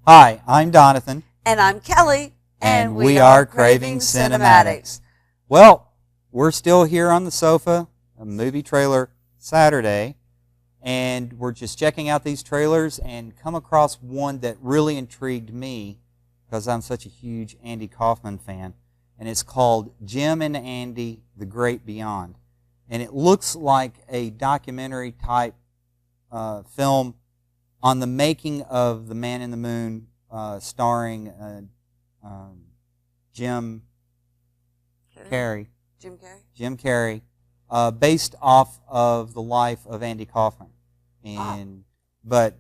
Hi, I'm Donathan. And I'm Kelly. And we are Craving Cinematics. Well, we're still here on the sofa, a movie trailer Saturday, and we're just checking out these trailers and come across one that really intrigued me because I'm such a huge Andy Kaufman fan, and it's called Jim and Andy, The Great Beyond. And it looks like a documentary type film on the making of The Man in the Moon, starring Jim Carrey. Jim Carrey, based off of the life of Andy Kaufman. But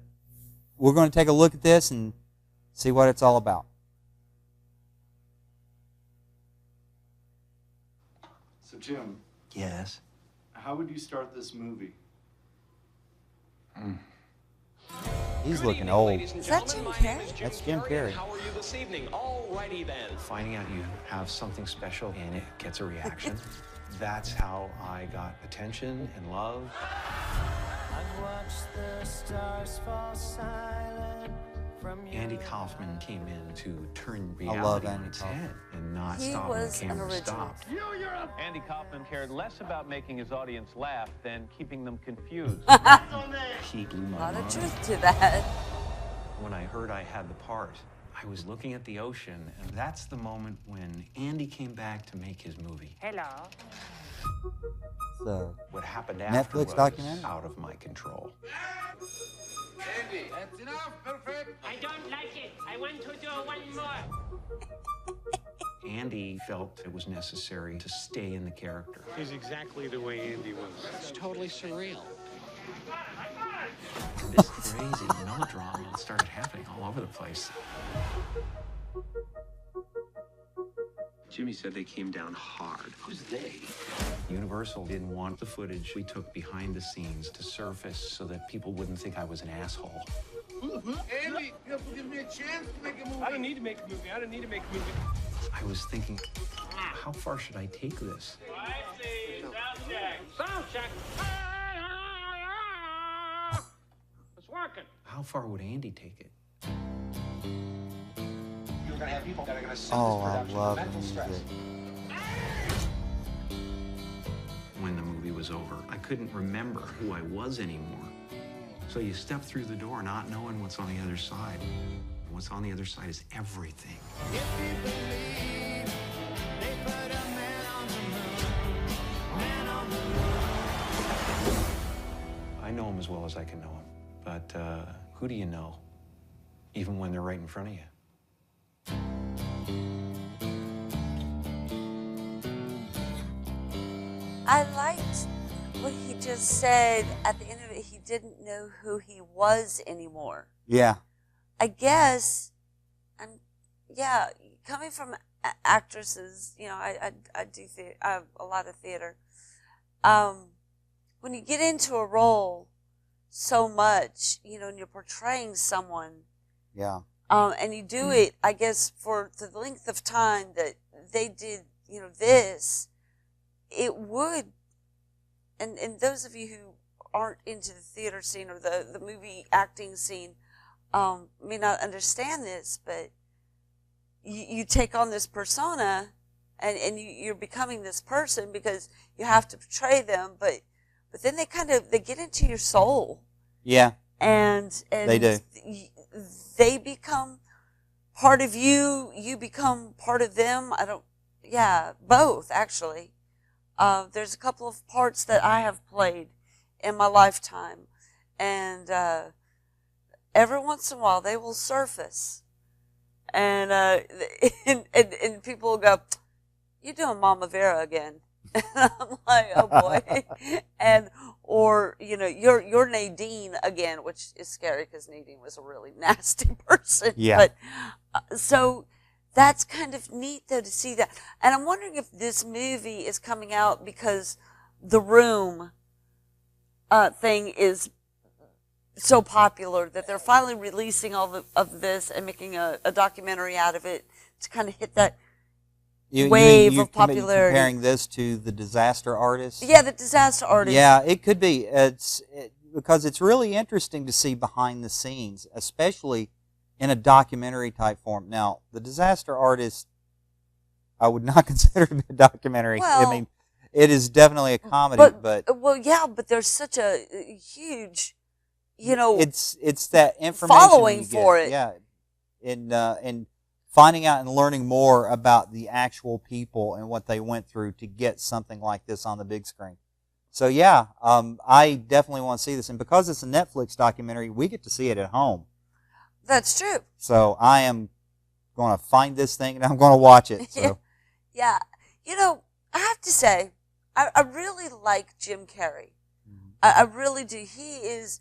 we're going to take a look at this and see what it's all about. So Jim. Yes? How would you start this movie? He's looking old. Is that Jim Carrey? That's Jim Carrey. How are you this evening? Alrighty then. Finding out you have something special and it gets a reaction. That's how I got attention and love. I've watched the stars fall silent from Andy Kaufman came in to turn I love reality on Andy its Kaufman. head and not He stop when the was an camera original. stopped. Andy Kaufman cared less about making his audience laugh than keeping them confused. He blew my A lot of mind. truth to that. When I heard I had the part, I was looking at the ocean, and that's the moment when Andy came back to make his movie. It's a What happened Netflix after was documentary? out of my control. Andy, that's enough. Perfect. I don't like it. I want to do one more. Andy felt it was necessary to stay in the character. He's exactly the way Andy was. It's totally surreal. This crazy melodrama started happening all over the place. Jimmy said they came down hard. Who's they? Universal didn't want the footage we took behind the scenes to surface so that people wouldn't think I was an asshole. Andy, you have to give me a chance to make a movie. I don't need to make a movie. I don't need to make a movie. I was thinking, how far should I take this? I see. Sound check. Sound check. It's working. How far would Andy take it? You're gonna have people that are gonna sue Oh, this I production love for mental the stress. music. When the movie was over, I couldn't remember who I was anymore. So you step through the door not knowing what's on the other side. And what's on the other side is everything. I know him as well as I can know him. But who do you know, even when they're right in front of you? I liked what he just said at the end of it. He didn't know who he was anymore. Yeah. I guess, coming from actresses, I do a lot of theater. When you get into a role so much, and you're portraying someone, Yeah. and you do it, I guess, for the length of time that they did, this, it would, and those of you who aren't into the theater scene or the movie acting scene may not understand this, but you take on this persona and you're becoming this person because you have to portray them, but then they get into your soul. Yeah. And They do. They become part of you. You become part of them. Both actually. There's a couple of parts that I have played in my lifetime, and every once in a while they will surface, and and people will go, "You're doing Mama Vera again," and I'm like, "Oh boy," or you're Nadine again, which is scary because Nadine was a really nasty person. Yeah. But so that's kind of neat though to see that, and I'm wondering if this movie is coming out because The Room thing is so popular that they're finally releasing all of this and making a documentary out of it to kind of hit that wave of popularity. Comparing this to The Disaster Artist? Yeah, The Disaster Artist. Yeah, it could be. Because it's really interesting to see behind the scenes, especially in a documentary type form. Now, The Disaster Artist, I would not consider to be a documentary. Well, I mean, it is definitely a comedy, but well, yeah, but there's such a huge, you know, it's that information following you get. for it. Yeah, and finding out and learning more about the actual people and what they went through to get something like this on the big screen. So yeah, I definitely want to see this, and because it's a Netflix documentary, we get to see it at home. That's true. So I am going to find this thing and I'm going to watch it. So. Yeah, you know, I have to say, I really like Jim Carrey. Mm-hmm. I really do. He's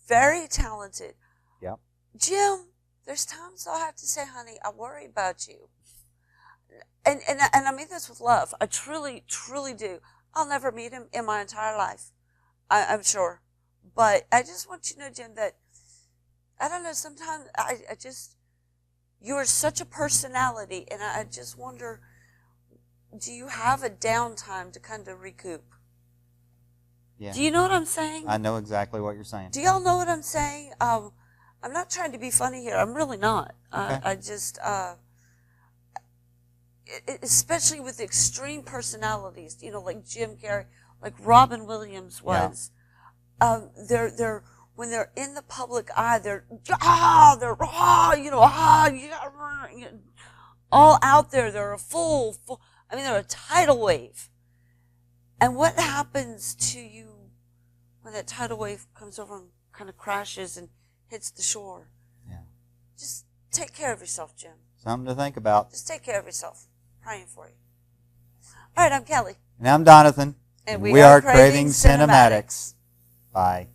very talented. Yeah. Jim, there's times I'll have to say, honey, I worry about you. And I mean this with love. I truly, truly do. I'll never meet him in my entire life, I'm sure. But I just want you to know, Jim, that, I don't know, sometimes I just, you are such a personality, and I just wonder, do you have a downtime to kind of recoup? Yeah. Do you know what I'm saying? I know exactly what you're saying. Do y'all know what I'm saying? I'm not trying to be funny here. I'm really not. Okay. I just, especially with extreme personalities, you know, like Jim Carrey, like Robin Williams was. Yeah. They're when they're in the public eye, they're all out there. They're a full. I mean, they're a tidal wave. And what happens to you when that tidal wave comes over and kind of crashes and hits the shore? Yeah. Just take care of yourself, Jim. Something to think about. Just take care of yourself. Praying for you. All right, I'm Kelly. And I'm Donathan. And we are Craving Cinematics. Bye.